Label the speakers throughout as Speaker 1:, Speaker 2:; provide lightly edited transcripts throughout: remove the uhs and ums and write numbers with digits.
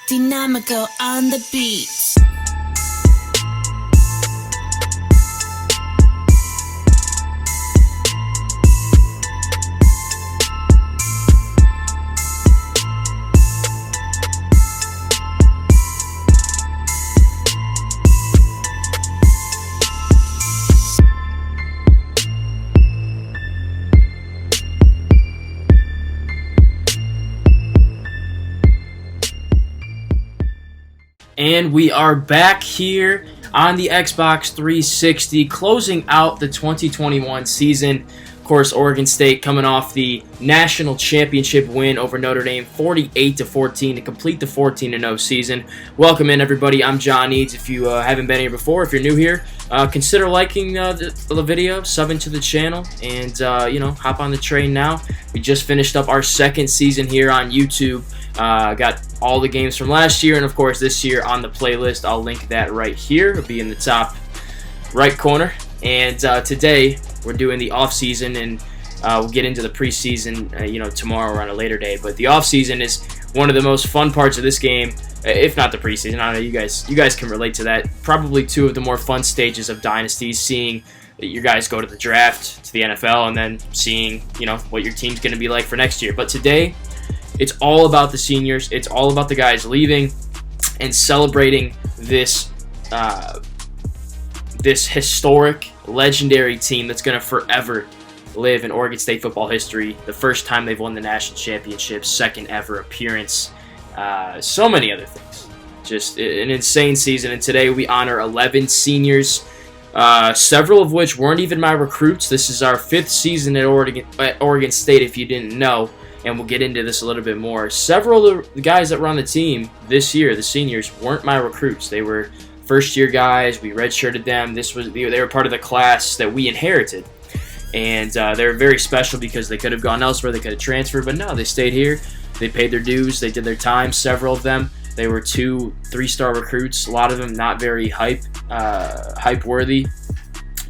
Speaker 1: Dynamical on the beat.
Speaker 2: And we are back here on the Xbox 360, closing out the 2021 season. Of course, Oregon State coming off the national championship win over Notre Dame, 48-14 to complete the 14-0 season. Welcome in, everybody. I'm John Eads. If you haven't been here before, if you're new here, consider liking the video, subbing to the channel, and hop on the train now. We just finished up our second season here on YouTube. Got all the games from last year and, of course, this year on the playlist. I'll link that right here. It'll be in the top right corner. And today we're doing the off-season, and we'll get into the preseason, tomorrow or on a later day. But the off-season is one of the most fun parts of this game, if not the preseason. I don't know, you guys can relate to that. Probably two of the more fun stages of Dynasty, seeing your guys go to the draft, to the NFL, and then seeing, what your team's going to be like for next year. But today, it's all about the seniors. It's all about the guys leaving and celebrating this this historic, legendary team that's going to forever live in Oregon State football history. The first time they've won the national championship, second ever appearance, so many other things. Just an insane season. And today we honor 11 seniors, several of which weren't even my recruits. This is our fifth season at Oregon State, if you didn't know. And we'll get into this a little bit more. Several of the guys that were on the team this year, the seniors, weren't my recruits. They were first-year guys. We redshirted them. They were part of the class that we inherited. And they were very special because they could have gone elsewhere. They could have transferred. But no, they stayed here. They paid their dues. They did their time. Several of them, they were 2 3-star recruits. A lot of them not very hype-worthy.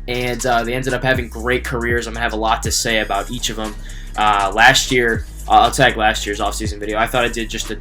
Speaker 2: And they ended up having great careers. I'm going to have a lot to say about each of them. Last year, I'll tag last year's offseason video. I thought I did just a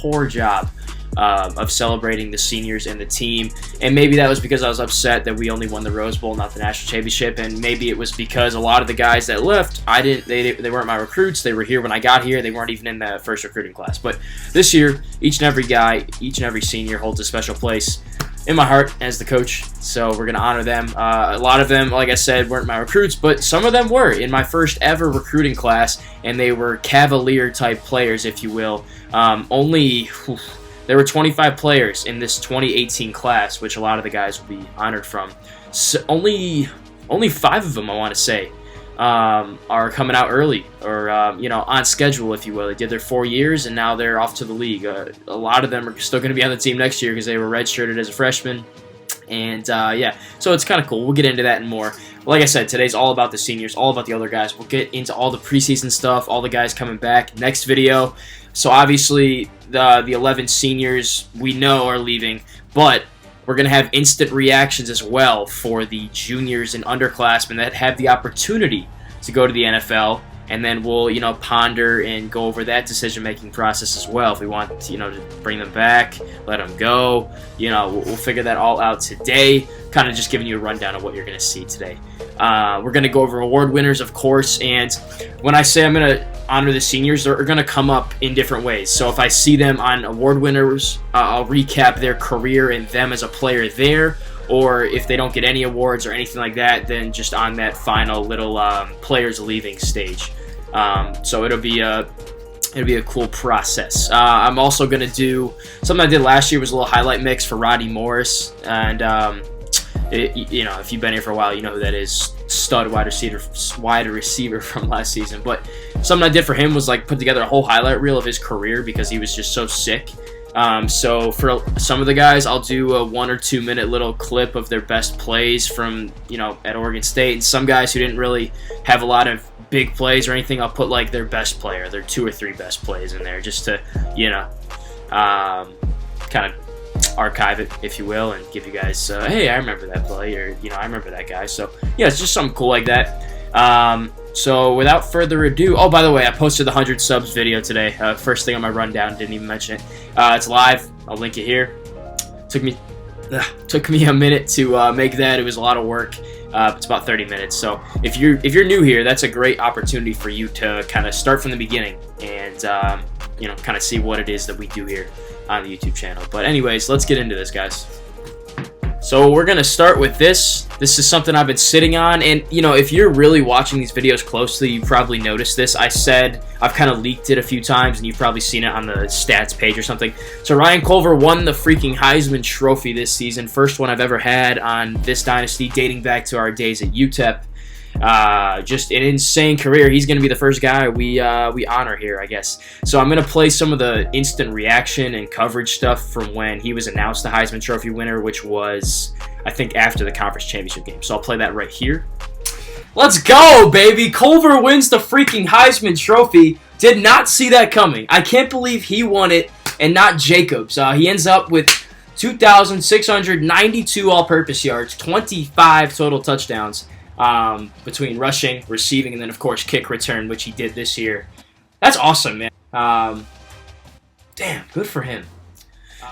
Speaker 2: poor job of celebrating the seniors and the team. And maybe that was because I was upset that we only won the Rose Bowl, not the national championship. And maybe it was because a lot of the guys that left, they weren't my recruits. They were here when I got here. They weren't even in the first recruiting class. But this year, each and every guy, each and every senior holds a special place in my heart as the coach, so we're going to honor them. A lot of them, like I said, weren't my recruits, but some of them were in my first ever recruiting class, and they were Cavalier-type players, if you will. There were 25 players in this 2018 class, which a lot of the guys will be honored from. So only 5 of them, I want to say, are coming out early or on schedule, if you will. They did their 4 years and now they're off to the league. A lot of them are still going to be on the team next year because they were redshirted as a freshman. And so it's kind of cool. We'll get into that and more. Like I said, today's all about the seniors, all about the other guys. We'll get into all the preseason stuff, all the guys coming back next video. So obviously the 11 seniors we know are leaving, but we're going to have instant reactions as well for the juniors and underclassmen that have the opportunity to go to the NFL, and then we'll, ponder and go over that decision-making process as well. If we want, to bring them back, let them go, we'll figure that all out today, kind of just giving you a rundown of what you're going to see today. We're going to go over award winners, of course, and when I say I'm going to honor the seniors, they're going to come up in different ways. So if I see them on award winners, I'll recap their career and them as a player there, or if they don't get any awards or anything like that, then just on that final little players leaving stage. So it'll be a cool process. I'm also going to do something I did last year, was a little highlight mix for Roddy Morris, and if you've been here for a while, you know who that is. Stud wide receiver from last season. But something I did for him was put together a whole highlight reel of his career because he was just so sick. So for some of the guys, I'll do a 1 or 2 minute little clip of their best plays from at Oregon State. And some guys who didn't really have a lot of big plays or anything, I'll put their best player, their 2 or 3 best plays in there, just to kind of archive it, if you will, and give you guys, hey, I remember that play, or I remember that guy. So yeah, it's just something cool like that. So without further ado, oh, by the way, I posted the 100 subs video today. First thing on my rundown, didn't even mention it. It's live. I'll link it here. Took me a minute to make that. It was a lot of work. It's about 30 minutes. So if you're new here, that's a great opportunity for you to kind of start from the beginning and you know, kind of see what it is that we do here on the YouTube channel. But anyways, let's get into this, guys. So we're going to start with this. This is something I've been sitting on, and you know, if you're really watching these videos closely, you probably noticed this. I said I've kind of leaked it a few times, and you've probably seen it on the stats page or something. So Ryan Culver won the freaking Heisman Trophy this season. First one I've ever had on this dynasty, dating back to our days at UTEP. Just an insane career. He's going to be the first guy we honor here, I guess. So I'm going to play some of the instant reaction and coverage stuff from when he was announced the Heisman Trophy winner, which was, I think, after the conference championship game. So I'll play that right here. Let's go, baby! Culver wins the freaking Heisman Trophy. Did not see that coming. I can't believe he won it and not Jacobs. He ends up with 2,692 all-purpose yards, 25 total touchdowns. Between rushing, receiving, and then, of course, kick return, which he did this year. That's awesome, man. Damn, good for him.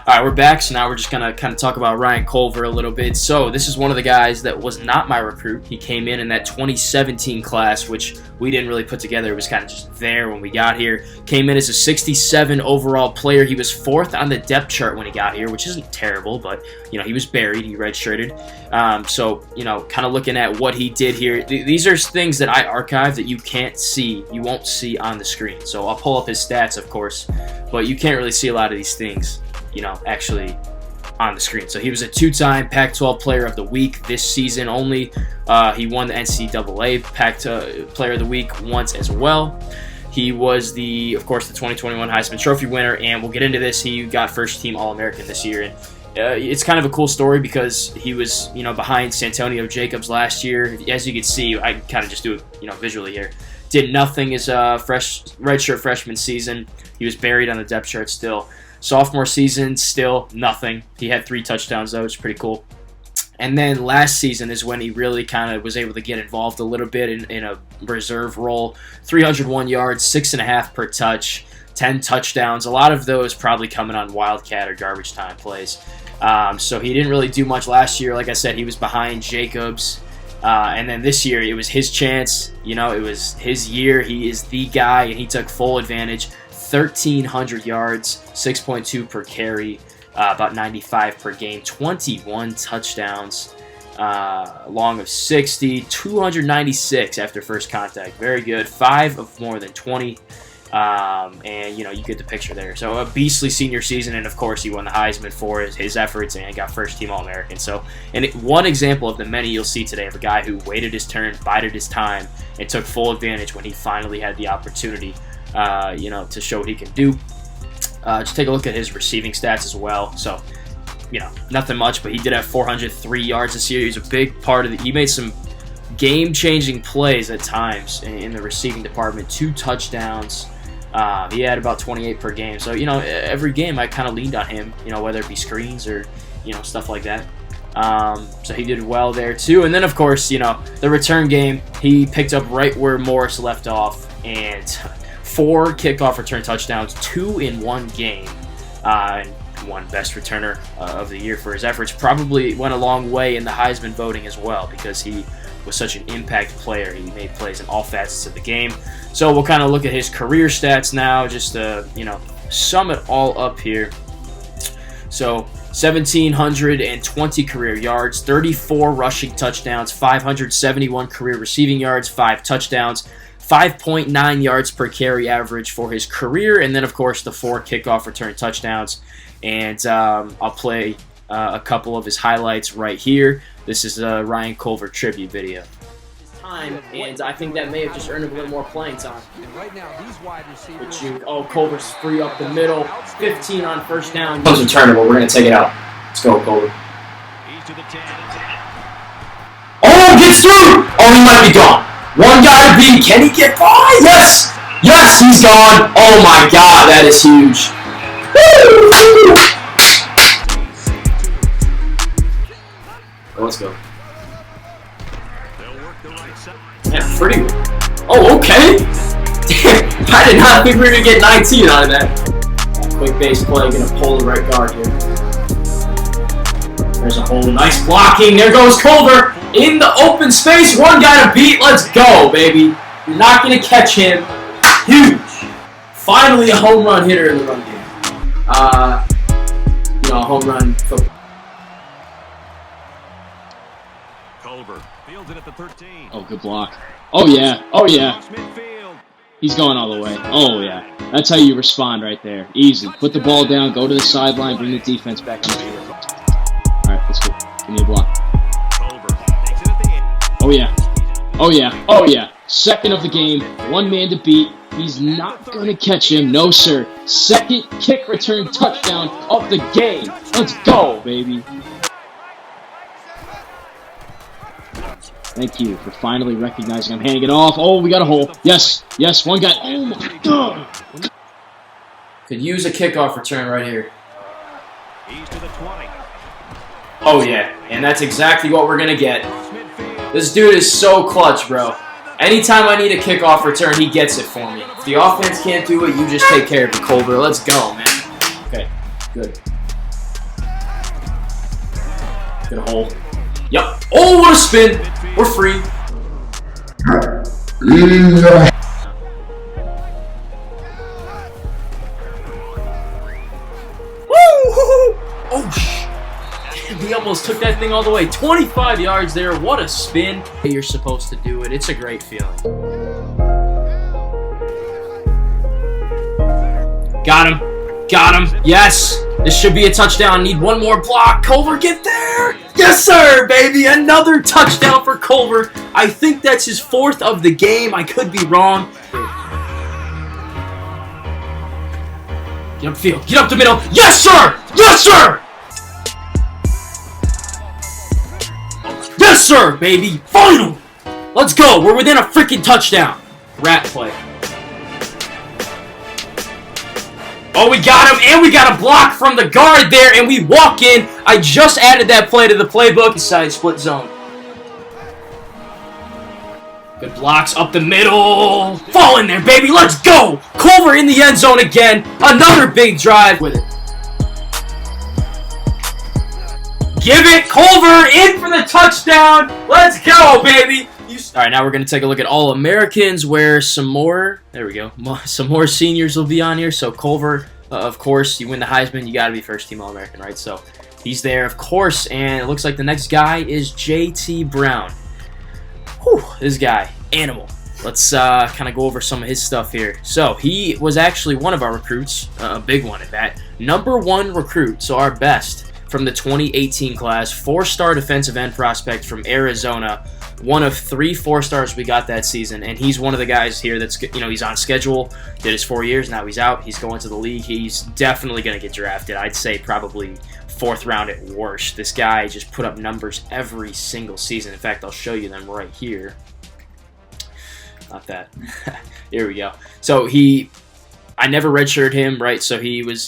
Speaker 2: All right, we're back, so now we're just going to kind of talk about Ryan Culver a little bit. So this is one of the guys that was not my recruit. He came in that 2017 class, which we didn't really put together. It was kind of just there when we got here. Came in as a 67 overall player. He was 4th on the depth chart when he got here, which isn't terrible, but, you know, he was buried. He redshirted. So, you know, kind of looking at what he did here. These are things that I archived that you can't see. You won't see on the screen. So I'll pull up his stats, of course, but you can't really see a lot of these things, you know, actually on the screen. So he was a 2-time Pac-12 Player of the Week this season only. He won the NCAA Pac-12 Player of the Week once as well. He was of course, the 2021 Heisman Trophy winner, and we'll get into this. He got first-team All-American this year, and it's kind of a cool story because he was, you know, behind Santonio Jacobs last year. As you can see, I kind of just do it, you know, visually here. Did nothing his redshirt freshman season. He was buried on the depth chart still. Sophomore season, still nothing. He had 3 touchdowns, though. It's pretty cool. And then last season is when he really kind of was able to get involved a little bit in a reserve role. 301 yards, 6.5 per touch, 10 touchdowns. A lot of those probably coming on wildcat or garbage time plays. So he didn't really do much last year. Like I said, he was behind Jacobs. And then this year, it was his chance. You know, it was his year. He is the guy, and he took full advantage. 1,300 yards, 6.2 per carry, about 95 per game, 21 touchdowns, long of 60, 296 after first contact. Very good. 5 of more than 20. And, you know, you get the picture there. So a beastly senior season, and, of course, he won the Heisman for his efforts and got first-team All-American. So, and one example of the many you'll see today of a guy who waited his turn, bided his time, and took full advantage when he finally had the opportunity, you know, to show what he can do. Just take a look at his receiving stats as well. So, you know, nothing much, but he did have 403 yards this year. He's a big part of it. He made some game-changing plays at times in the receiving department. 2 touchdowns. He had about 28 per game. So, you know, every game I kind of leaned on him, you know, whether it be screens or, you know, stuff like that. So he did well there too. And then, of course, you know, the return game, he picked up right where Morris left off, and 4 kickoff return touchdowns, 2 in one game, and won best returner of the year for his efforts. Probably went a long way in the Heisman voting as well because he was such an impact player. He made plays in all facets of the game. So we'll kind of look at his career stats now, just to, you know, sum it all up here. So 1,720 career yards, 34 rushing touchdowns, 571 career receiving yards, 5 touchdowns, 5.9 yards per carry average for his career, and then, of course, the 4 kickoff return touchdowns. And I'll play a couple of his highlights right here. This is a Ryan Culver tribute video. Time, and I think that may have just earned him a little more playing time. Culver's free up the middle, 15 on first down. Comes returnable, we're going to take it out. Let's go, Culver. Oh, gets through! Oh, he might be gone. One guy to beat. Can he get by? Yes! Yes, he's gone. Oh my God, that is huge. Woo! Let's go. Yeah, pretty good. Oh, okay. I did not think we were going to get 19 out of that. Quick base play, going to pull the right guard here. There's a hole. Nice blocking. There goes Culver in the open space. One guy to beat. Let's go, baby. You're not going to catch him. Huge. Finally a home run hitter in the run game. A home run football.
Speaker 3: Culver fields it at the 13.
Speaker 4: Oh, good block. Oh, yeah. Oh, yeah. He's going all the way. Oh, yeah. That's how you respond right there. Easy. Put the ball down, go to the sideline, bring the defense back on the field. All right, let's go. Give me a block. Oh, yeah. Oh, yeah. Oh, yeah. Second of the game. One man to beat. He's not going to catch him. No, sir. Second kick return touchdown of the game. Let's go, baby. Thank you for finally recognizing I'm handing it off. Oh, we got a hole. Yes. Yes, one guy. Oh, my God.
Speaker 2: Could use a kickoff return right here.
Speaker 3: He's to the 20.
Speaker 2: Oh, yeah. And that's exactly what we're going to get. This dude is so clutch, bro. Anytime I need a kickoff return, he gets it for me. If the offense can't do it, you just take care of it, Culver. Let's go, man. Okay, good. Good hole. Yep. Oh, what a spin. We're free. Woo! Oh, he almost took that thing all the way. 25 yards there. What a spin. You're supposed to do it. It's a great feeling. Got him. Got him. Yes. This should be a touchdown. Need one more block. Culver, get there. Yes, sir, baby. Another touchdown for Culver. I think that's his 4th of the game. I could be wrong. Get upfield. Get up the middle. Yes, sir. Yes, sir. Yes, sir, baby. Final. Let's go. We're within a freaking touchdown. Rat play. Oh, we got him, and we got a block from the guard there, and we walk in. I just added that play to the playbook. Side split zone. Good blocks up the middle. Fall in there, baby. Let's go. Culver in the end zone again. Another big drive with it. Give it, Culver, in for the touchdown. Let's go, baby. All right, now we're going to take a look at All-Americans, where some more, there we go, some more seniors will be on here. So Culver, of course, you win the Heisman, you got to be first-team All-American, right? So he's there, of course, and it looks like the next guy is J.T. Brown. Whew, this guy, animal. Let's kind of go over some of his stuff here. So he was actually one of our recruits, a big one at that. #1 recruit, so our best from the 2018 class, 4-star defensive end prospect from Arizona. One of 3 4-stars we got that season, and he's one of the guys here that's, he's on schedule, did his 4 years, now he's out, he's going to the league, he's definitely going to get drafted. I'd say probably 4th round at worst. This guy just put up numbers every single season. In fact, I'll show you them right here. Not that. Here we go. So I never redshirted him, right? So he was,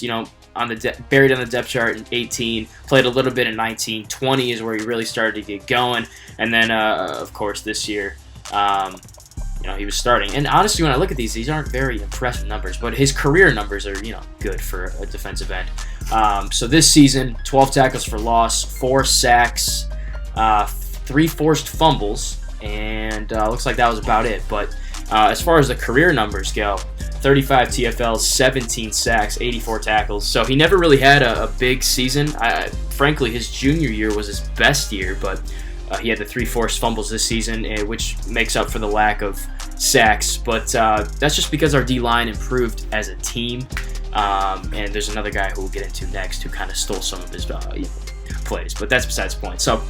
Speaker 2: buried on the depth chart in 18, played a little bit in 19, 20 is where he really started to get going, and then, of course, this year, he was starting. And honestly, when I look at these aren't very impressive numbers, but his career numbers are, good for a defensive end. So this season, 12 tackles for loss, 4 sacks, 3 forced fumbles, and looks like that was about it. But as far as the career numbers go, 35 TFLs, 17 sacks, 84 tackles. So he never really had a big season. Frankly, his junior year was his best year, but he had the 3 forced fumbles this season, which makes up for the lack of sacks. But that's just because our D-line improved as a team. And there's another guy who we'll get into next who kind of stole some of his plays. But that's besides the point. So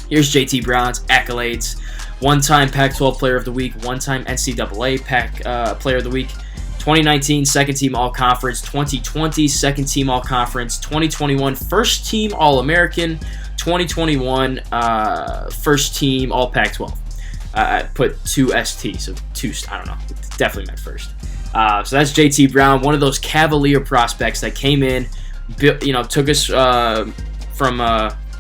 Speaker 2: here's J.T. Brown's accolades. 1-time Pac-12 Player of the Week, 1-time NCAA Player of the Week, 2019 second-team All-Conference, 2020 second-team All-Conference, 2021 first-team All-American, 2021 first-team All-Pac-12. I put 2 ST, so 2, I don't know, definitely meant first. So that's J.T. Brown, one of those Cavalier prospects that came in, took us from,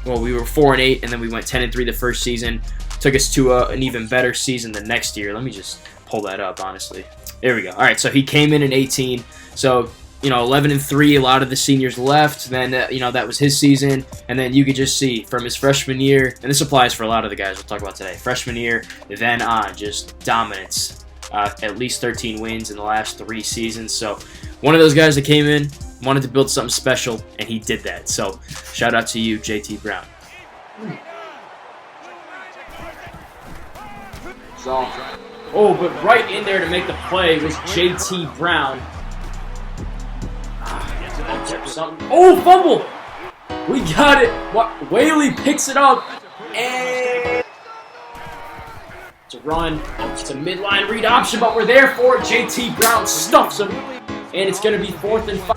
Speaker 2: we were 4-8, and then we went 10-3 the first season. Took us to an even better season the next year. Let me just pull that up, honestly. There we go. All right, so he came in 18. So, 11-3, a lot of the seniors left. Then, that was his season. And then you could just see from his freshman year, and this applies for a lot of the guys we'll talk about today. Freshman year, then on, just dominance. At least 13 wins in the last 3 seasons. So, one of those guys that came in, wanted to build something special, and he did that. So, shout out to you, JT Brown. Oh, but right in there to make the play was JT Brown. Oh, fumble! We got it. Whaley picks it up, and it's a run. It's a midline read option, but we're there for it. JT Brown stuffs him, and it's going to be 4th and 5.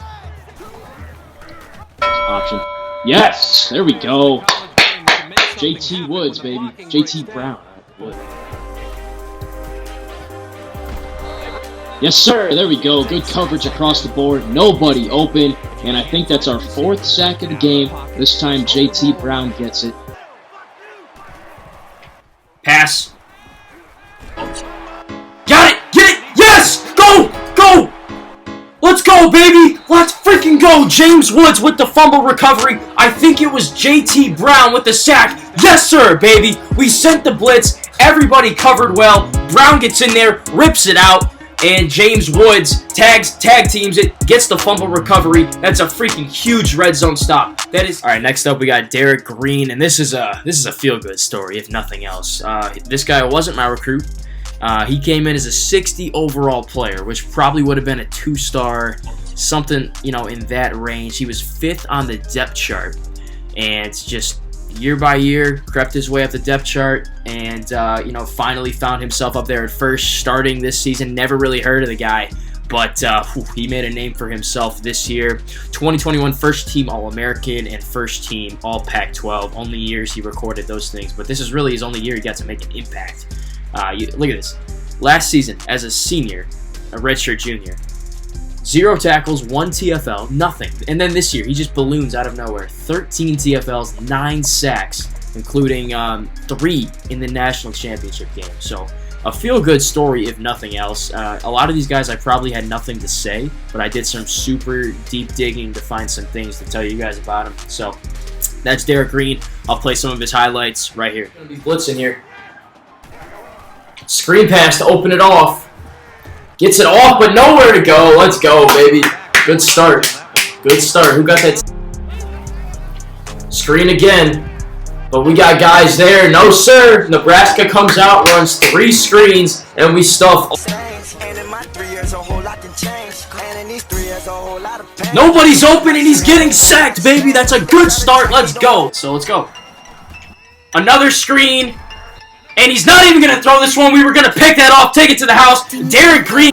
Speaker 4: Option. Yes, there we go. JT Woods, baby. JT Brown. Yes, sir. There we go. Good coverage across the board. Nobody open. And I think that's our 4th sack of the game. This time, JT Brown gets it.
Speaker 2: Pass. Got it! Get it! Yes! Go! Go! Let's go, baby! Let's freaking go! James Woods with the fumble recovery. I think it was JT Brown with the sack. Yes, sir, baby! We sent the blitz. Everybody covered well. Brown gets in there, rips it out. And James Woods tag teams it, gets the fumble recovery. That's a freaking huge red zone stop. That is all right. Next up, we got Derek Green, and this is a feel-good story, if nothing else. This guy wasn't my recruit. He came in as a 60 overall player, which probably would have been a 2-star, something in that range. He was 5th on the depth chart, and just year by year crept his way up the depth chart, and finally found himself up there at first, starting this season. Never really heard of the guy, but he made a name for himself this year. 2021 first team All-American and first team All Pac-12. Only years he recorded those things, but this is really his only year he got to make an impact. Look at this. Last season as a senior, a redshirt junior, 0 tackles, 1 TFL, nothing. And then this year, he just balloons out of nowhere. 13 TFLs, 9 sacks, including 3 in the national championship game. So a feel-good story, if nothing else. A lot of these guys, I probably had nothing to say, but I did some super deep digging to find some things to tell you guys about him. So that's Derek Green. I'll play some of his highlights right here. Gonna be blitzing here. Screen pass to open it off. Gets it off, but nowhere to go. Let's go, baby. Good start. Good start. Who got that? Screen again. But we got guys there. No, sir. Nebraska comes out, runs 3 screens, and we stuff. Nobody's open, and he's getting sacked, baby. That's a good start. Let's go. So let's go. Another screen. And he's not even going to throw this one. We were going to pick that off, take it to the house. Derek Green.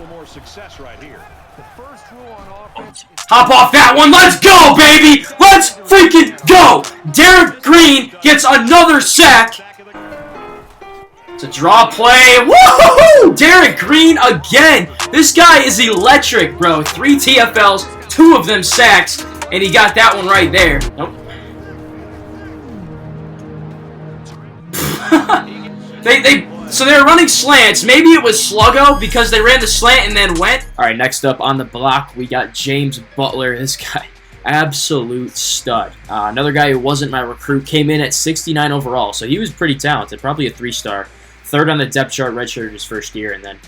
Speaker 2: Hop off that one. Let's go, baby. Let's freaking go. Derek Green gets another sack. It's a draw play. Woohoo! Derek Green again. This guy is electric, bro. 3 TFLs, 2 of them sacks, and he got that one right there. Nope. So they're running slants. Maybe it was Sluggo because they ran the slant and then went. All right, next up on the block, we got James Butler. This guy, absolute stud. Another guy who wasn't my recruit, came in at 69 overall, so he was pretty talented, probably a 3-star. 3rd on the depth chart, redshirt his first year, and then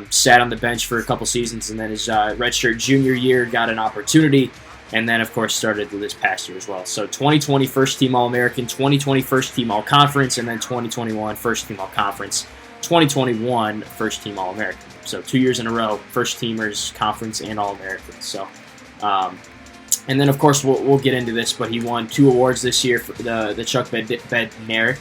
Speaker 2: sat on the bench for a couple seasons, and then his redshirt junior year got an opportunity. And then, of course, started this past year as well. So 2020 First Team All-American, 2020 First Team All-Conference, and then 2021 First Team All-Conference, 2021 First Team All-American. So 2 years in a row, First Teamers, Conference, and All-American. So, and then, of course, we'll get into this, but he won 2 awards this year for the Chuck Bednarik,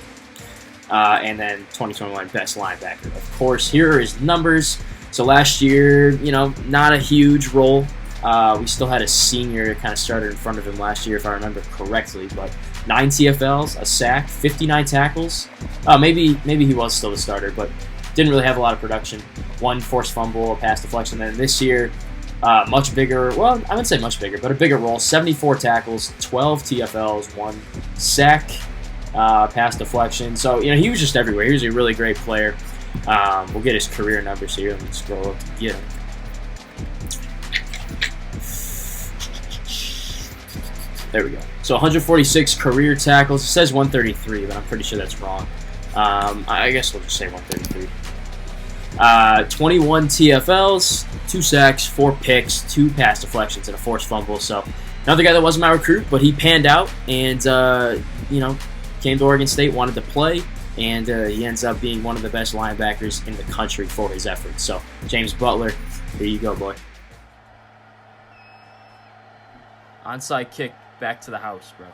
Speaker 2: and then 2021 Best Linebacker. Of course, here are his numbers. So last year, not a huge role. We still had a senior kind of started in front of him last year, if I remember correctly. But 9 TFLs, a sack, 59 tackles. Maybe he was still the starter, but didn't really have a lot of production. 1 forced fumble, a pass deflection. Then this year, much bigger. Well, I wouldn't say much bigger, but a bigger role. 74 tackles, 12 TFLs, 1 sack, pass deflection. So he was just everywhere. He was a really great player. We'll get his career numbers here. Let me scroll up to get him. There we go. So 146 career tackles. It says 133, but I'm pretty sure that's wrong. I guess we'll just say 133. 21 TFLs, 2 sacks, 4 picks, 2 pass deflections, and a forced fumble. So another guy that wasn't my recruit, but he panned out and, you know, came to Oregon State, wanted to play, and he ends up being one of the best linebackers in the country for his efforts. So James Butler, here you go, boy. Onside kick back to the house, bro.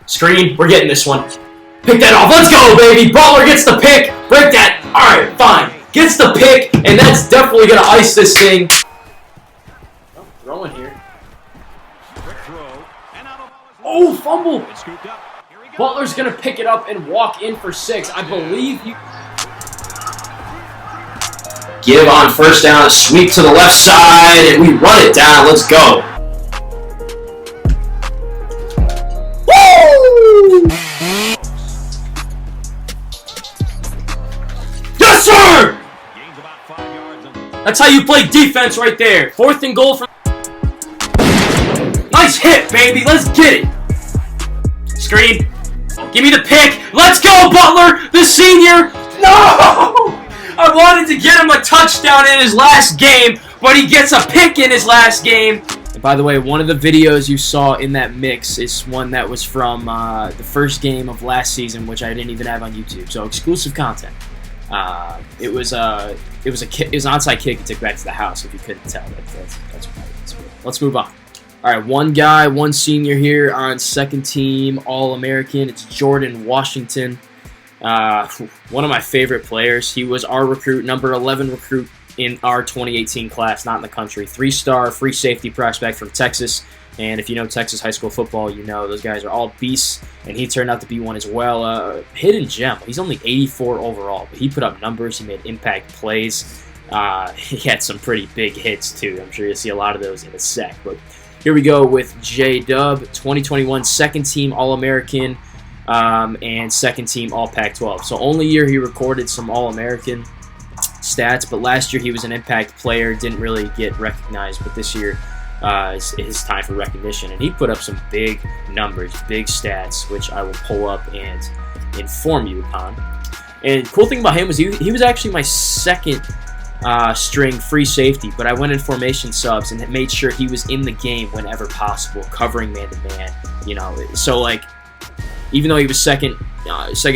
Speaker 2: Screen, we're getting this one. Pick that off. Let's go, baby. Butler gets the pick. Break that. All right, fine. Gets the pick, and that's definitely going to ice this thing. Oh, throwing here. Oh, fumble. Butler's going to pick it up and walk in for 6. I believe you. Give on first down, a sweep to the left side, and we run it down. Let's go. Woo! Yes, sir! That's how you play defense right there. 4th and goal for. Nice hit, baby. Let's get it. Screen. Give me the pick. Let's go, Butler, the senior. No! I wanted to get him a touchdown in his last game, but he gets a pick in his last game. And by the way, one of the videos you saw in that mix is one that was from the first game of last season, which I didn't even have on YouTube. So exclusive content. It was an onside kick he took back to the house. If you couldn't tell, that's right. Let's move on. All right, one guy, one senior here on second team All-American. It's Jordan Washington. One of my favorite players. He was our recruit, number 11 recruit in our 2018 class, not in the country. 3-star free safety prospect from Texas. And if you know Texas high school football, you know those guys are all beasts. And he turned out to be one as well. Hidden gem. He's only 84 overall, but he put up numbers. He made impact plays. He had some pretty big hits, too. I'm sure you'll see a lot of those in a sec. But here we go with J-Dub, 2021 second team All-American. And second team All Pac-12. So only year he recorded some All-American stats, but last year he was an impact player, didn't really get recognized, but this year is his time for recognition. And he put up some big numbers, big stats, which I will pull up and inform you upon. And cool thing about him was he was actually my second string free safety, but I went in formation subs and made sure he was in the game whenever possible, covering man-to-man, you know. So, like, even though he was second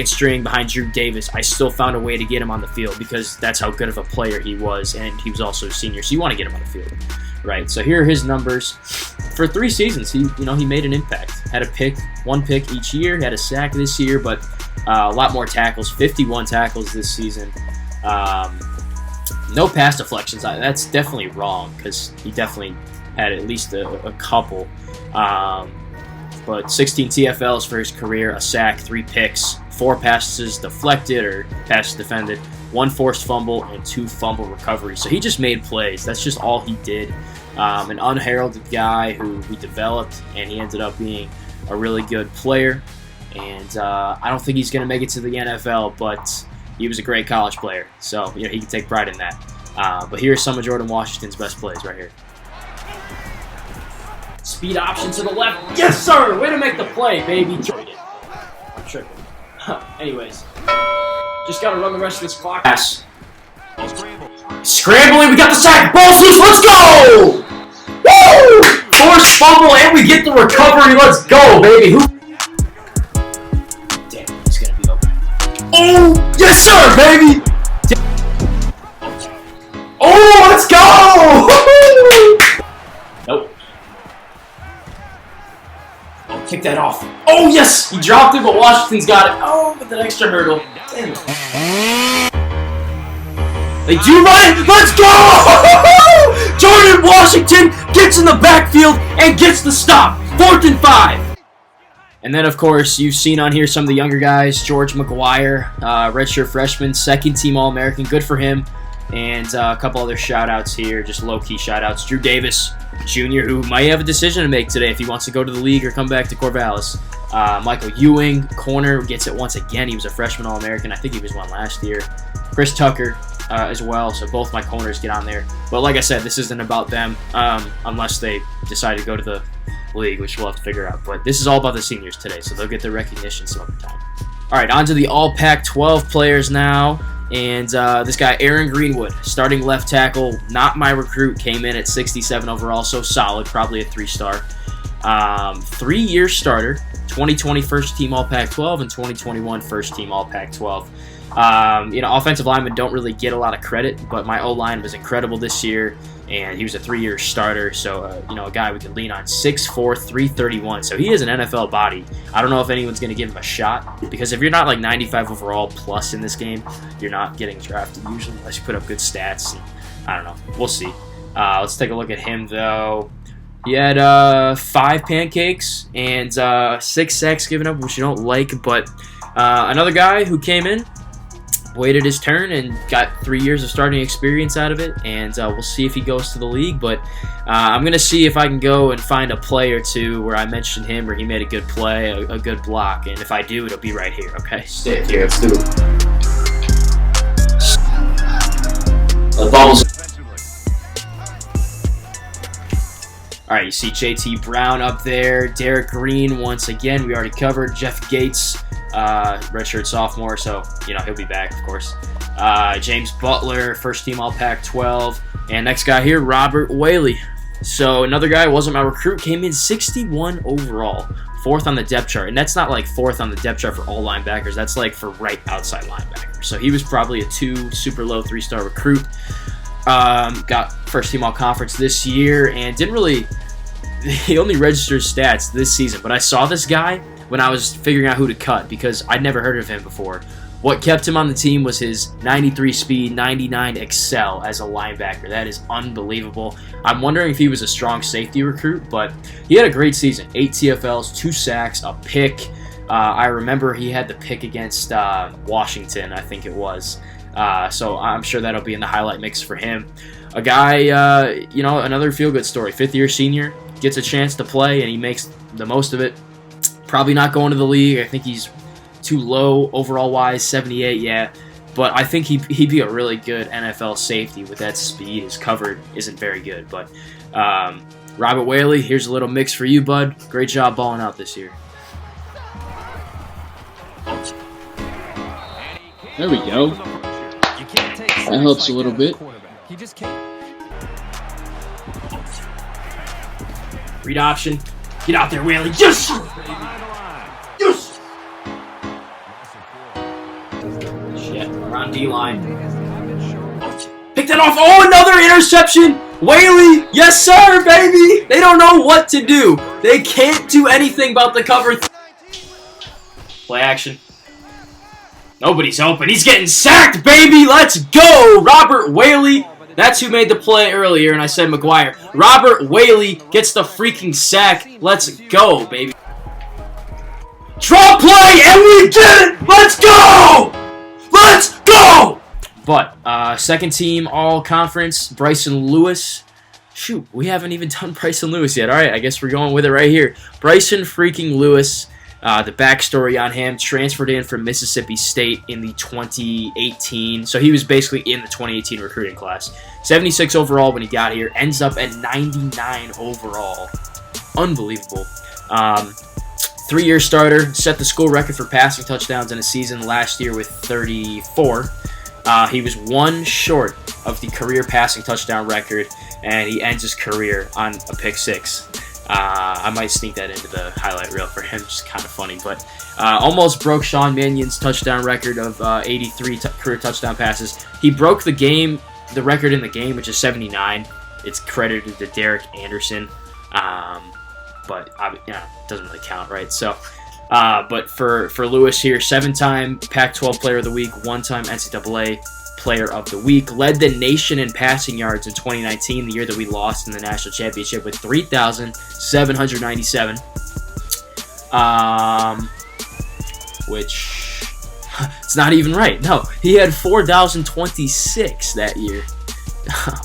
Speaker 2: string behind Drew Davis, I still found a way to get him on the field because that's how good of a player he was, and he was also a senior, so you want to get him on the field, right? So here are his numbers. For 3 seasons, he made an impact. Had one pick each year, had a sack this year, but a lot more tackles, 51 tackles this season. No pass deflections. That's definitely wrong because he definitely had at least a couple. But 16 TFLs for his career, a sack, 3 picks, 4 passes deflected or passes defended, 1 forced fumble, and 2 fumble recoveries. So he just made plays. That's just all he did. An unheralded guy who we developed, and he ended up being a really good player. And I don't think he's going to make it to the NFL, but he was a great college player. So he can take pride in that. But here's some of Jordan Washington's best plays right here. Speed option to the left. Yes, sir! Way to make the play, baby. I'm tripping. Anyways. Just got to run the rest of this clock. Pass. Scrambling. We got the sack. Ball's loose. Let's go! Woo! Forced fumble, and we get the recovery. Let's go, baby. Damn, he's going to be open. Oh! Yes, sir, baby! Oh, let's go! Nope. Kick that off. Oh, yes! He dropped it, but Washington's got it. Oh, with an extra hurdle. Damn it. They do run it. Let's go! Jordan Washington gets in the backfield and gets the stop. 4th and 5. And then, of course, you've seen on here some of the younger guys. George McGuire, redshirt freshman, second-team All-American. Good for him. And a couple other shout-outs here, just low-key shout-outs. Drew Davis, Jr., who might have a decision to make today if he wants to go to the league or come back to Corvallis. Michael Ewing, corner, gets it once again. He was a freshman All-American. I think he was one last year. Chris Tucker as well, so both my corners get on there. But like I said, this isn't about them unless they decide to go to the league, which we'll have to figure out. But this is all about the seniors today, so they'll get their recognition some other time. All right, on to the All Pac-12 players now. And this guy, Aaron Greenwood, starting left tackle, not my recruit, came in at 67 overall, so solid, probably a 3-star. 3-year starter, 2020 first-team All Pac-12 and 2021 first-team All Pac-12. Offensive linemen don't really get a lot of credit, but my O-line was incredible this year, and he was a 3-year starter, so, a guy we could lean on. 6'4", 331, so he is an NFL body. I don't know if anyone's going to give him a shot, because if you're not like 95 overall plus in this game, you're not getting drafted usually, unless you put up good stats. And, I don't know. We'll see. Let's take a look at him, though. He had 5 pancakes and 6 sacks given up, which you don't like, but another guy who came in, waited his turn and got 3 years of starting experience out of it, and we'll see if he goes to the league. But I'm going to see if I can go and find a play or two where I mentioned him or he made a good play, a good block, and if I do, it'll be right here, okay? Stay here, let's do it. The ball's... All right, you see JT Brown up there, Derek Green once again, we already covered, Jeff Gates, redshirt sophomore, so, he'll be back, of course. James Butler, first-team All Pac-12. And next guy here, Robert Whaley. So another guy, wasn't my recruit, came in 61 overall, 4th on the depth chart. And that's not like 4th on the depth chart for all linebackers. That's like for right outside linebackers. So he was probably a 2, super low 3-star recruit. Got first-team All-Conference this year and didn't really... He only registered stats this season, but I saw this guy when I was figuring out who to cut because I'd never heard of him before. What kept him on the team was his 93 speed, 99 excel as a linebacker. That is unbelievable. I'm wondering if he was a strong safety recruit, but he had a great season. 8 TFLs, 2 sacks, a pick. I remember he had the pick against Washington, I think it was. So I'm sure that'll be in the highlight mix for him. A guy, another feel-good story. 5th-year senior, gets a chance to play, and he makes the most of it. Probably not going to the league. I think he's too low overall-wise, 78, yeah. But I think he'd be a really good NFL safety with that speed. His cover isn't very good. But Robert Whaley, here's a little mix for you, bud. Great job balling out this year.
Speaker 4: There we go. That helps a little bit.
Speaker 2: Read option. Get out there, Whaley. Yes! Yes! Shit. We're on D-line. Pick that off. Oh, another interception. Whaley. Yes, sir, baby. They don't know what to do. They can't do anything about the cover. Play action. Nobody's open. He's getting sacked, baby. Let's go. Robert Whaley. That's who made the play earlier, and I said McGuire. Robert Whaley gets the freaking sack. Let's go, baby. Draw play, and we did it! Let's go! Let's go! But, second team all-conference, Bryson Lewis. Shoot, we haven't even done Bryson Lewis yet. All right, I guess we're going with it right here. Bryson freaking Lewis. The backstory on him, transferred in from Mississippi State in the 2018. So he was basically in the 2018 recruiting class. 76 overall when he got here. Ends up at 99 overall. Unbelievable. 3-year starter. Set the school record for passing touchdowns in a season last year with 34. He was 1 short of the career passing touchdown record. And he ends his career on a pick 6. I might sneak that into the highlight reel for him, just kind of funny. But almost broke Sean Mannion's touchdown record of 83 career touchdown passes. He broke the record in the game, which is 79. It's credited to Derek Anderson, but it doesn't really count, right? So, but for Lewis here, 7-time Pac-12 Player of the Week, 1-time NCAA Player of the Week, led the nation in passing yards in 2019, the year that we lost in the national championship, with 3,797. which it's not even right. No, he had 4,026 that year.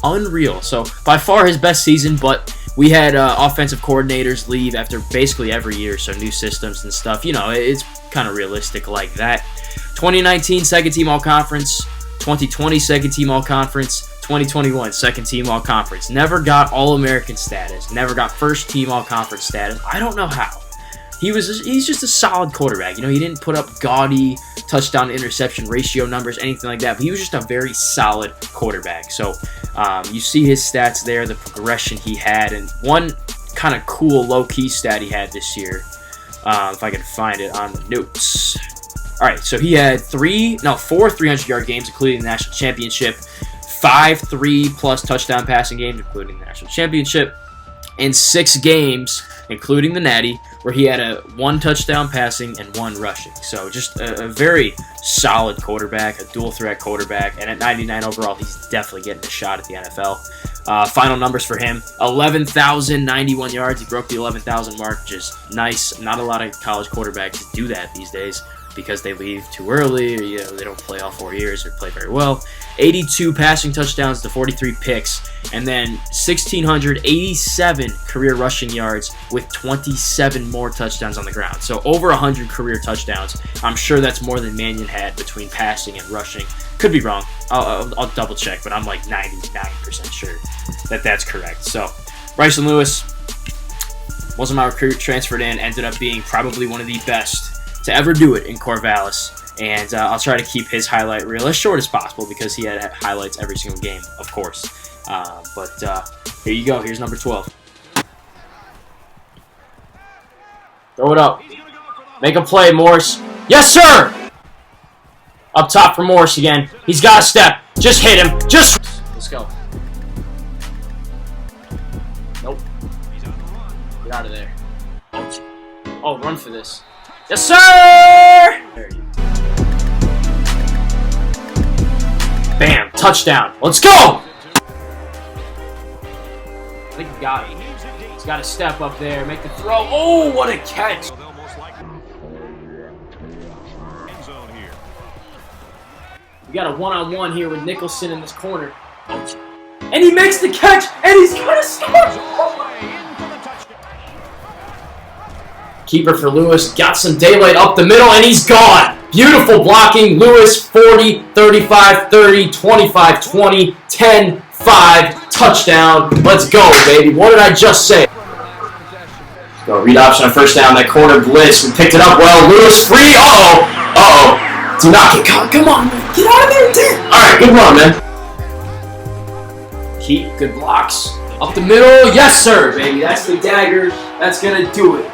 Speaker 2: Unreal. So by far his best season, but we had offensive coordinators leave after basically every year, so new systems and stuff. You know, it's kind of realistic like that. 2019 second team all-conference, 2020 second team all-conference, 2021 second team all-conference. Never got all-American status, never got first team all-conference status. I don't know how. He's just a solid quarterback. You know, he didn't put up gaudy touchdown to interception ratio numbers, anything like that, but he was just a very solid quarterback. So you see his stats there, the progression he had, and one kind of cool low-key stat he had this year, if I can find it on the notes. All right, so he had four 300-yard games, including the national championship, 5 3+ touchdown passing games, including the national championship, and 6 games, including the Natty, where he had 1 touchdown passing and 1 rushing. So just a very solid quarterback, a dual-threat quarterback, and at 99 overall, he's definitely getting a shot at the NFL. Final numbers for him, 11,091 yards. He broke the 11,000 mark, which is nice. Not a lot of college quarterbacks do that these days because they leave too early, or they don't play all 4 years or play very well. 82 passing touchdowns to 43 picks, and then 1,687 career rushing yards with 27 more touchdowns on the ground. So over 100 career touchdowns. I'm sure that's more than Mannion had between passing and rushing. Could be wrong. I'll double check, but I'm like 99% sure that that's correct. So Bryson Lewis wasn't my recruit, transferred in, ended up being probably one of the best to ever do it in Corvallis. And I'll try to keep his highlight reel as short as possible because he had highlights every single game, of course. But here you go. Here's number 12. Throw it up. Make a play, Morse. Yes, sir! Up top for Morse again. He's got a step. Just hit him. Let's go. Nope. Get out of there. Oh, run for this. Yes, sir! There you go. Bam. Touchdown. Let's go! I think he got it. He's got to step up there, make the throw. Oh, what a catch! We got a one-on-one here with Nicholson in this corner. And he makes the catch, and he's going to score! Keeper for Lewis, got some daylight up the middle, and he's gone! Beautiful blocking. Lewis, 40, 35, 30, 25, 20, 10, 5, touchdown. Let's go, baby. What did I just say? Let's go. Read option on first down. That corner blitz. We picked it up well. Lewis free. Uh-oh. Uh-oh. Do not get caught. Come on, man. Get out of there, dude. All right, good run, man. Keep good blocks. Up the middle. Yes, sir, baby. That's the dagger. That's going to do it.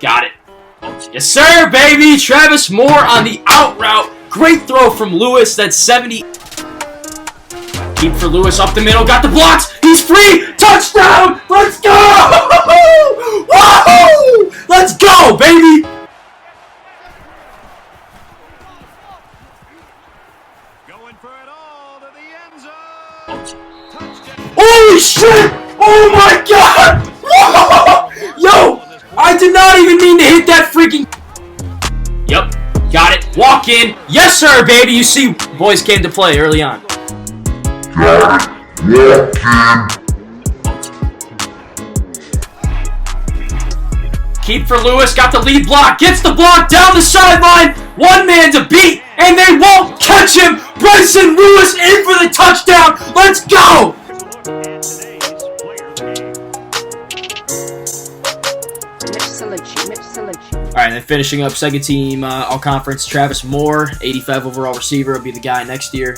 Speaker 2: Got it. Yes, sir, baby. Travis Moore on the out route. Great throw from Lewis. That's 70. Keep for Lewis up the middle. Got the blocks. He's free. Touchdown. Let's go. Woo! Let's go, baby.
Speaker 3: Going for it all to the end zone. Touchdown.
Speaker 2: Holy shit. Oh, my God. Yo. I did not even mean to hit that freaking... Yep, got it. Walk in. Yes, sir, baby. You see, boys came to play early on. Keep for Lewis. Got the lead block. Gets the block down the sideline. One man to beat, and they won't catch him. Bryson Lewis in for the touchdown. Let's go. All right, and then finishing up second team all-conference, Travis Moore, 85 overall receiver, will be the guy next year.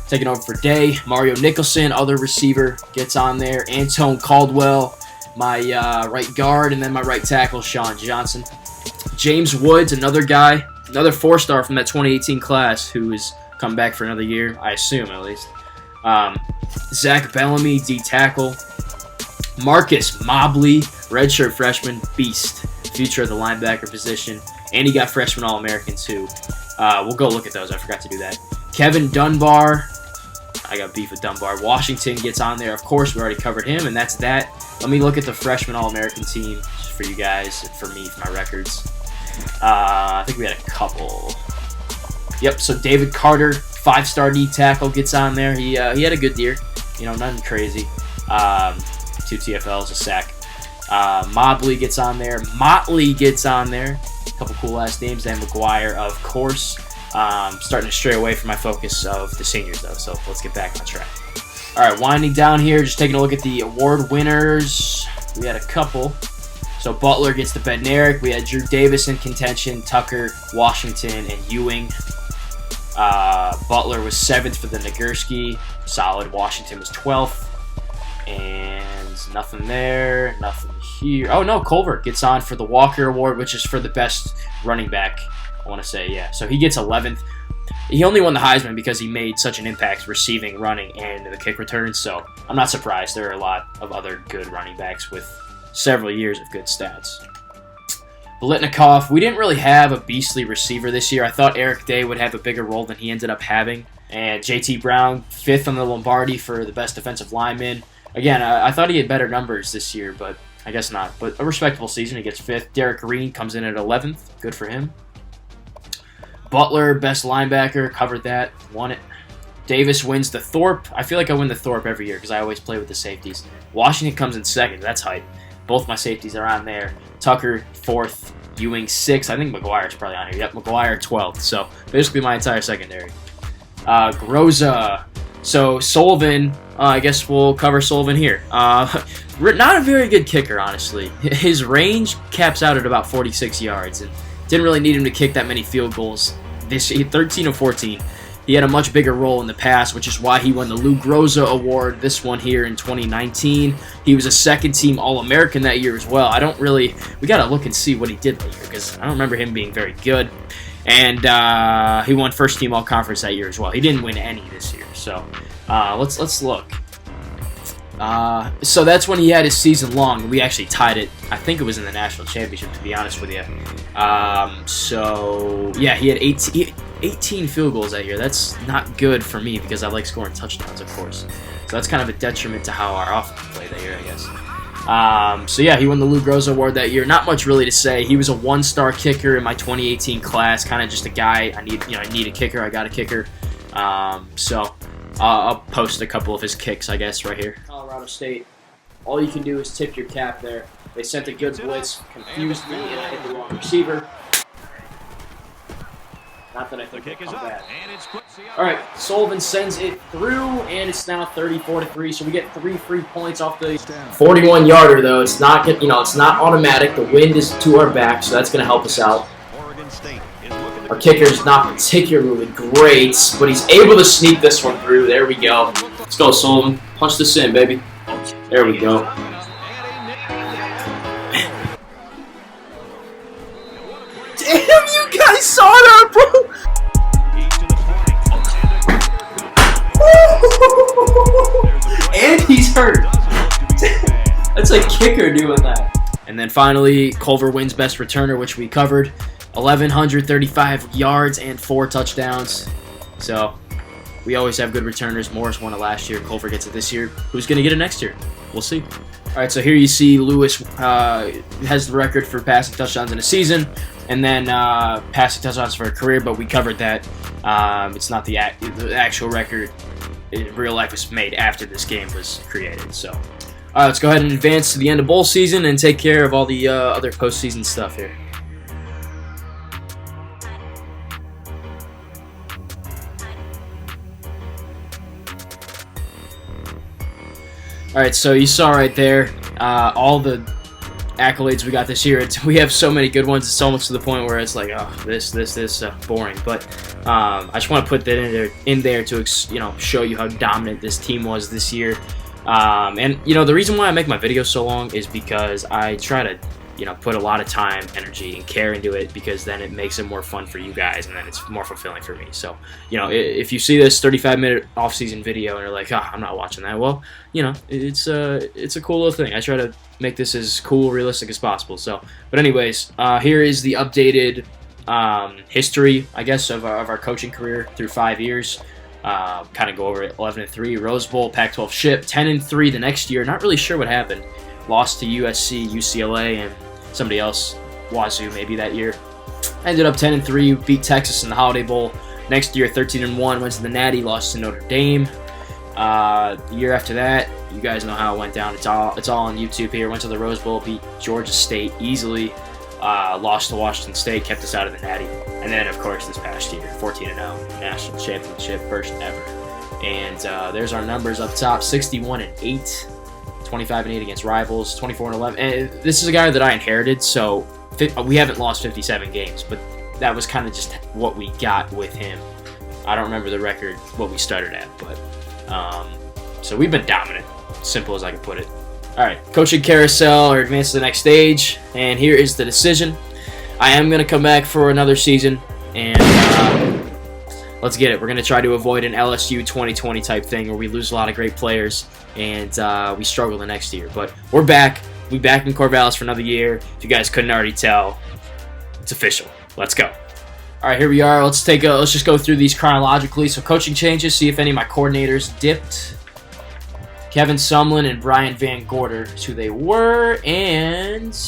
Speaker 2: Taking over for Day. Mario Nicholson, other receiver, gets on there. Antone Caldwell, my right guard, and then my right tackle, Sean Johnson. James Woods, another guy, another 4-star from that 2018 class who has come back for another year, I assume at least. Zach Bellamy, D tackle. Marcus Mobley, redshirt freshman, beast. Future of the linebacker position, and he got freshman All-American too. We'll go look at those. I forgot to do that. Kevin Dunbar, I got beef with Dunbar. Washington gets on there. Of course, we already covered him, and that's that. Let me look at the freshman All-American team for you guys, and for me, for my records. I think we had a couple. Yep, so David Carter, 5-star D tackle, gets on there. He had a good year. You know, nothing crazy. 2 TFLs, a sack. Mobley gets on there. Motley gets on there. A couple cool last names. Dan McGuire, of course. Starting to stray away from my focus of the seniors, though, so let's get back on track. All right, winding down here, just taking a look at the award winners. We had a couple. So Butler gets the Bednarik. We had Drew Davis in contention, Tucker, Washington, and Ewing. Butler was 7th for the Nagurski. Solid. Washington was 12th. And nothing there. Nothing here. Oh, no, Culver gets on for the Walker Award, which is for the best running back, I want to say, yeah. So he gets 11th. He only won the Heisman because he made such an impact receiving, running, and the kick returns. So I'm not surprised. There are a lot of other good running backs with several years of good stats. Bolitnikov, we didn't really have a beastly receiver this year. I thought Eric Day would have a bigger role than he ended up having. And J.T. Brown, 5th on the Lombardi for the best defensive lineman. Again, I thought he had better numbers this year, but I guess not. But a respectable season. He gets 5th. Derek Green comes in at 11th. Good for him. Butler, best linebacker, covered that, won it. Davis wins the Thorpe. I feel like I win the Thorpe every year because I always play with the safeties. Washington comes in 2nd. That's hype. Both my safeties are on there. Tucker, 4th. Ewing, 6th. I think McGuire's probably on here. Yep, McGuire, 12th. So basically my entire secondary. Groza. So Sullivan, I guess we'll cover Sullivan here. Not a very good kicker, honestly. His range caps out at about 46 yards, and didn't really need him to kick that many field goals. This 13 of 14. He had a much bigger role in the past, which is why he won the Lou Groza Award, this one here in 2019. He was a second-team All-American that year as well. We got to look and see what he did that year, because I don't remember him being very good. And he won first-team All-Conference that year as well. He didn't win any this year, so let's look. So that's when he had his season long. We actually tied it. I think it was in the national championship, to be honest with you. So yeah, he had 18 field goals that year. That's not good for me because I like scoring touchdowns, of course. So that's kind of a detriment to how our offense played that year, I guess. So yeah, he won the Lou Groza Award that year. Not much really to say. He was a 1-star kicker in my 2018 class. Kind of just a guy. I need a kicker. I got a kicker. So I'll post a couple of his kicks, I guess, right here. Colorado State. All you can do is tip your cap there. They sent a good blitz, confused me, and I hit the wrong receiver. Not that I think it'll come back. All right, Sullivan sends it through, and it's now 34-3. So we get 3 free points off the 41-yarder. Though it's not, it's not automatic. The wind is to our back, so that's going to help us out. Our kicker's not particularly great, but he's able to sneak this one through. There we go. Let's go, Sullivan. Punch this in, baby. There we go. Damn, you guys saw that, bro! And he's hurt. That's a kicker doing that. And then finally, Culver wins best returner, which we covered. 1,135 yards and 4 touchdowns. So we always have good returners. Morris won it last year. Culver gets it this year. Who's going to get it next year? We'll see. All right, so here you see Lewis has the record for passing touchdowns in a season, and then passing touchdowns for a career, but we covered that. It's not the actual record in real life was made after this game was created. So let's go ahead and advance to the end of bowl season and take care of all the other postseason stuff here. Alright, so you saw right there all the accolades we got this year. We have so many good ones. It's almost to the point where it's like, oh, this, boring. But I just want to put that in there to show you how dominant this team was this year. And the reason why I make my videos so long is because I try to put a lot of time, energy, and care into it, because then it makes it more fun for you guys, and then it's more fulfilling for me. So, if you see this 35-minute off-season video and you're like, I'm not watching that, well, it's a cool little thing. I try to make this as cool, realistic as possible. So, but anyways, here is the updated history, I guess, of our coaching career through 5 years. kind of go over it. 11-3 Rose Bowl, Pac-12 ship. 10-3 the next year. Not really sure what happened. Lost to USC, UCLA, and somebody else, Wazoo, maybe that year. Ended up 10-3, beat Texas in the Holiday Bowl. Next year, 13-1, went to the Natty, lost to Notre Dame. The year after that, you guys know how it went down. It's all on YouTube here. Went to the Rose Bowl, beat Georgia State easily. Lost to Washington State, kept us out of the Natty. And then, of course, this past year, 14-0, national championship, first ever. And there's our numbers up top: 61-8, 25-8 against rivals, 24-11. And this is a guy that I inherited, so we haven't lost 57 games, but that was kind of just what we got with him. I don't remember the record, what we started at, but so we've been dominant, simple as I can put it. All right, coaching carousel or advance to the next stage, and here is the decision. I am going to come back for another season, and let's get it. We're going to try to avoid an LSU 2020 type thing where we lose a lot of great players and we struggle the next year. But we're back. We'll be back in Corvallis for another year. If you guys couldn't already tell, it's official. Let's go. All right, here we are. Let's just go through these chronologically. So coaching changes, see if any of my coordinators dipped. Kevin Sumlin and Brian Van Gorder is who they were, and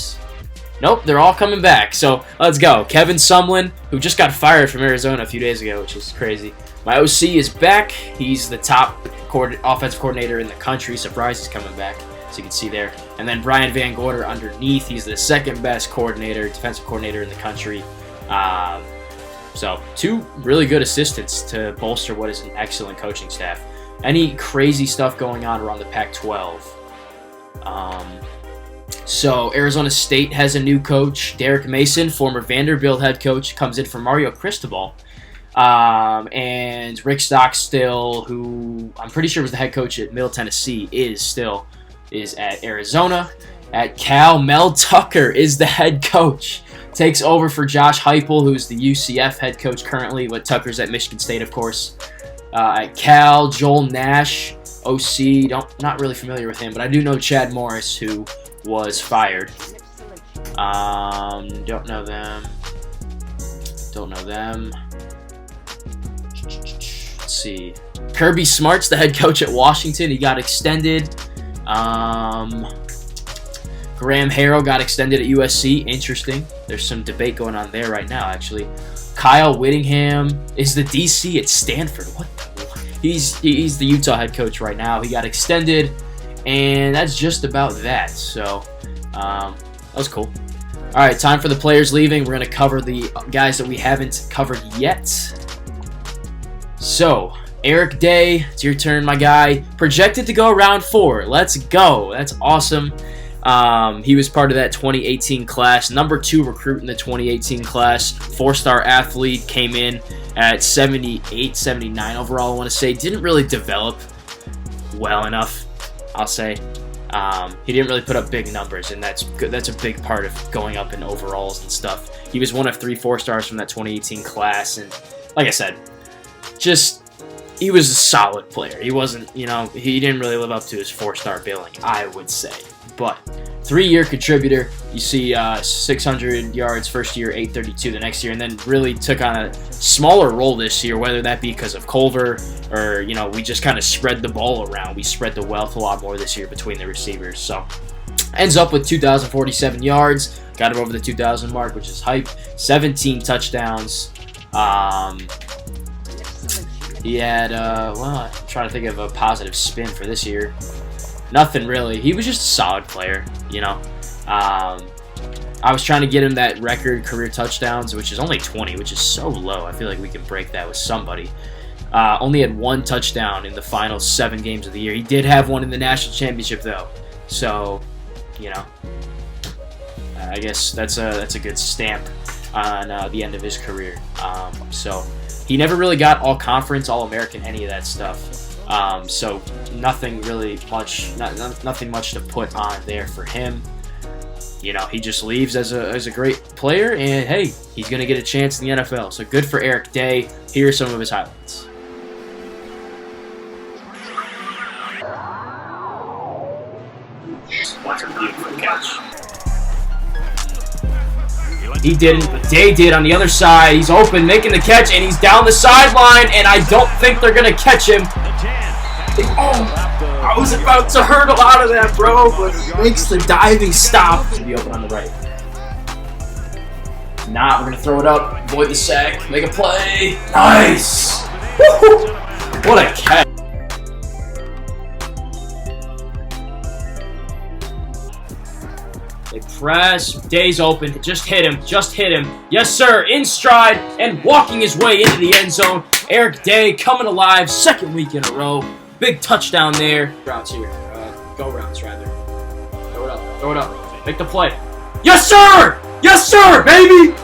Speaker 2: nope, they're all coming back. So let's go. Kevin Sumlin, who just got fired from Arizona a few days ago, which is crazy. My OC is back. He's the top offensive coordinator in the country. Surprise, he's coming back, so you can see there. And then Brian Van Gorder underneath. He's the second best defensive coordinator in the country. So two really good assistants to bolster what is an excellent coaching staff. Any crazy stuff going on around the Pac-12? So Arizona State has a new coach, Derek Mason, former Vanderbilt head coach, comes in for Mario Cristobal. And Rick Stockstill, who I'm pretty sure was the head coach at Middle Tennessee, is at Arizona. At Cal, Mel Tucker is the head coach. Takes over for Josh Heupel, who's the UCF head coach currently, but Tucker's at Michigan State, of course. At Cal, Joel Nash, OC. Not really familiar with him, but I do know Chad Morris, who was fired. Don't know them. Let's see. Kirby Smart's the head coach at Washington. He got extended. Graham Harrell got extended at USC. Interesting. There's some debate going on there right now, actually. Kyle Whittingham is the DC at Stanford. What? He's the Utah head coach right now. He got extended, and that's just about that. So that was cool. All right, time for the players leaving. We're going to cover the guys that we haven't covered yet. So Eric Day, it's your turn, my guy. Projected to go round 4. Let's go. That's awesome. He was part of that 2018 class, number 2 recruit in the 2018 class, 4-star athlete, came in at 78, 79 overall, I want to say. Didn't really develop well enough, I'll say. He didn't really put up big numbers, and that's good. That's a big part of going up in overalls and stuff. He was one of 3 4-stars from that 2018 class, and like I said, he was a solid player. He wasn't, he didn't really live up to his 4-star billing, I would say. But 3-year contributor, you see 600 yards first year, 832 the next year, and then really took on a smaller role this year, whether that be because of Culver or, we just kind of spread the ball around. We spread the wealth a lot more this year between the receivers. So ends up with 2,047 yards, got him over the 2,000 mark, which is hype. 17 touchdowns. He had, I'm trying to think of a positive spin for this year. Nothing really. He was just a solid player, I was trying to get him that record career touchdowns, which is only 20, which is so low. I feel like we can break that with somebody. Only had 1 touchdown in the final 7 games of the year. He did have one in the national championship, though. So, I guess that's a good stamp on the end of his career. So he never really got all-conference, all-American, any of that stuff. So nothing really much, nothing much to put on there for him. He just leaves as a great player, and hey, he's gonna get a chance in the NFL. So good for Eric Day. Here are some of his highlights. That's a beautiful catch.
Speaker 3: He lets
Speaker 2: He didn't, but Day did on the other side. He's open, making the catch, and he's down the sideline, and I don't think they're going to catch him. Oh, I was about to hurdle out of that, bro, but he makes the diving stop. Should be open on the right. Nah, we're going to throw it up, avoid the sack, make a play. Nice. Woo-hoo. What a catch. They press. Day's open. Just hit him. Just hit him. Yes, sir. In stride and walking his way into the end zone. Eric Day coming alive. Second week in a row. Big touchdown there. Routes here. Go routes, rather. Throw it up. Throw it up. Make the play. Yes, sir. Yes, sir, baby.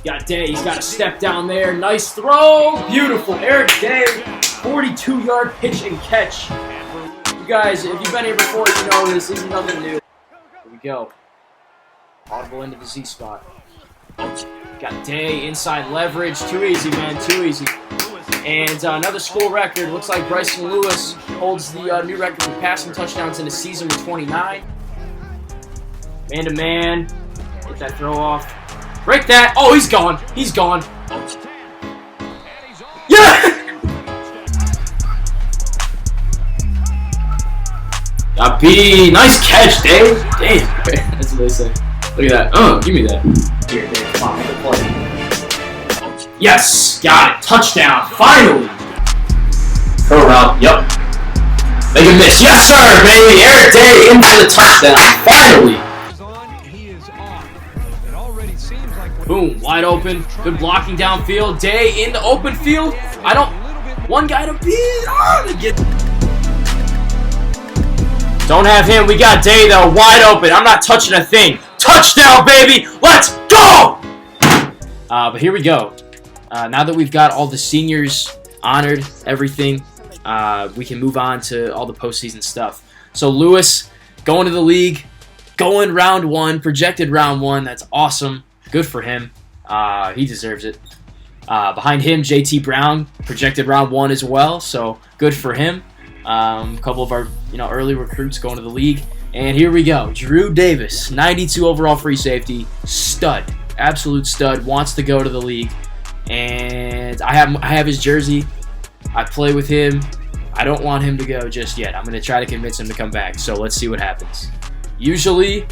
Speaker 2: Got Day. He's got a step down there. Nice throw. Beautiful. Eric Day. 42-yard pitch and catch. You guys, if you've been here before, you know this isn't nothing new. Here we go. Audible into the Z spot. Got Day inside leverage. Too easy, man. Too easy. And another school record. Looks like Bryson Lewis holds the new record for passing touchdowns in a season with 29. Man-to-man. Get that throw off. Break that. Oh, he's gone. He's gone. Yeah! Got B. Nice catch, Dave. Damn. That's what they say. Look at that. Give me that. Here, Dave. Come on, make a play. Yes. Got it. Touchdown. Finally. Throw route. Yep. Make a miss. Yes, sir, baby. Eric Day into the touchdown. Finally. Boom. Wide open. Good blocking downfield. Day in the open field. One guy to beat. To get. Don't have him. We got Day, though. Wide open. I'm not touching a thing. Touchdown, baby. Let's go! But here we go. Now that we've got all the seniors honored, everything, we can move on to all the postseason stuff. So Lewis going to the league, going round one, projected round one. That's awesome. Good for him. He deserves it. Behind him, JT Brown, projected round one as well. So good for him. A couple of our early recruits going to the league. And here we go. Drew Davis, 92 overall free safety, stud, absolute stud, wants to go to the league. And I have his jersey. I play with him. I don't want him to go just yet. I'm going to try to convince him to come back. So let's see what happens. Usually,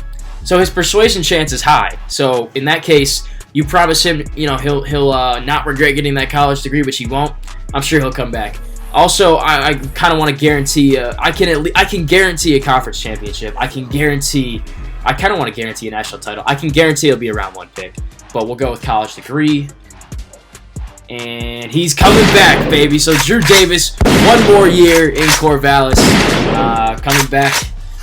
Speaker 2: so his persuasion chance is high. So in that case, you promise him, he'll not regret getting that college degree, which he won't. I'm sure he'll come back. Also, I kind of want to guarantee. I can guarantee a conference championship. I kind of want to guarantee a national title. I can guarantee it'll be a round one pick. But we'll go with college degree. And he's coming back, baby. So Drew Davis, one more year in Corvallis, coming back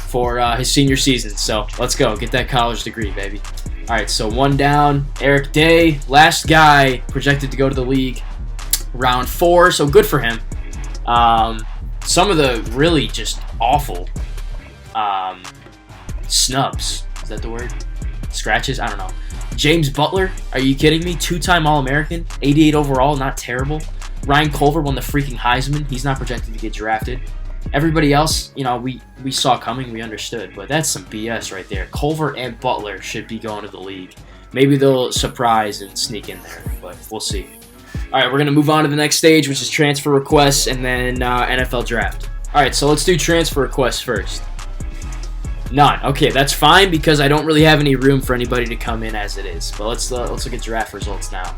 Speaker 2: for his senior season. So let's go. Get that college degree, baby. All right, so one down. Eric Day, last guy projected to go to the league. Round 4, so good for him. Some of the really just awful snubs. Is that the word? Scratches? I don't know. James Butler, are you kidding me? 2-time All-American, 88 overall, not terrible. Ryan Culver won the freaking Heisman. He's not projected to get drafted. Everybody else, we saw coming, we understood, but that's some BS right there. Culver and Butler should be going to the league. Maybe they'll surprise and sneak in there, but we'll see. All right, we're going to move on to the next stage, which is transfer requests and then NFL draft. All right, so let's do transfer requests first. None. Okay, that's fine because I don't really have any room for anybody to come in as it is. But let's look at draft results now.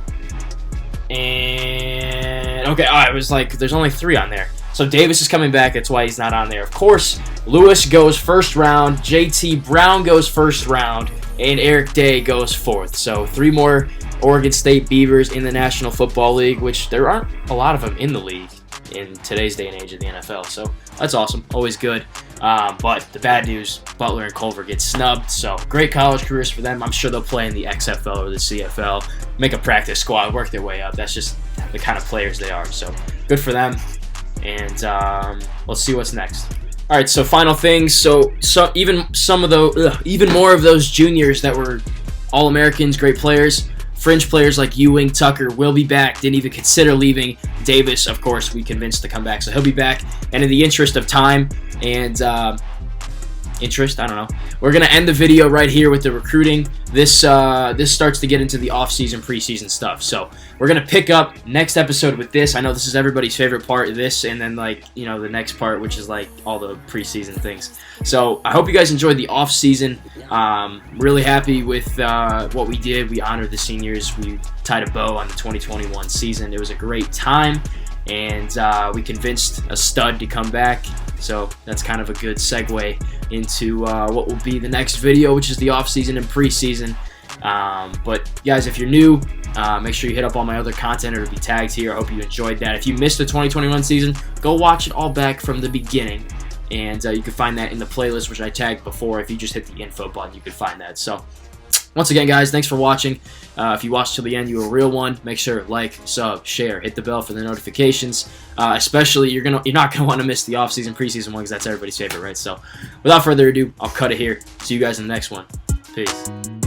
Speaker 2: And okay, I was like, there's only 3 on there. So Davis is coming back. That's why he's not on there. Of course, Lewis goes first round. JT Brown goes first round. And Eric Day goes 4th. So 3 more Oregon State Beavers in the National Football League, which there aren't a lot of them in the league in today's day and age of the NFL. So that's awesome. Always good. But the bad news, Butler and Culver get snubbed. So great college careers for them. I'm sure they'll play in the XFL or the CFL, make a practice squad, work their way up. That's just the kind of players they are. So good for them. And let's see what's next. All right, so final things. So even more of those juniors that were All-Americans, great players, fringe players like Ewing, Tucker will be back. Didn't even consider leaving. Davis, of course, we convinced to come back, so he'll be back. And in the interest of time and interest. I don't know. We're gonna end the video right here with the recruiting. This starts to get into the off-season, preseason stuff. So we're gonna pick up next episode with this. I know this is everybody's favorite part, this, and then like the next part, which is like all the preseason things. So I hope you guys enjoyed the off-season. Really happy with what we did. We honored the seniors. We tied a bow on the 2021 season. It was a great time, and we convinced a stud to come back. So that's kind of a good segue into what will be the next video, which is the off-season and preseason. But guys, if you're new, make sure you hit up all my other content. It'll be tagged here. I hope you enjoyed that. If you missed the 2021 season, go watch it all back from the beginning. And you can find that in the playlist, which I tagged before. If you just hit the info button, you can find that. So once again, guys, thanks for watching. If you watched till the end, you're a real one. Make sure like, sub, share, hit the bell for the notifications. Especially, you're not gonna want to miss the off-season, preseason one, because that's everybody's favorite, right? So without further ado, I'll cut it here. See you guys in the next one. Peace.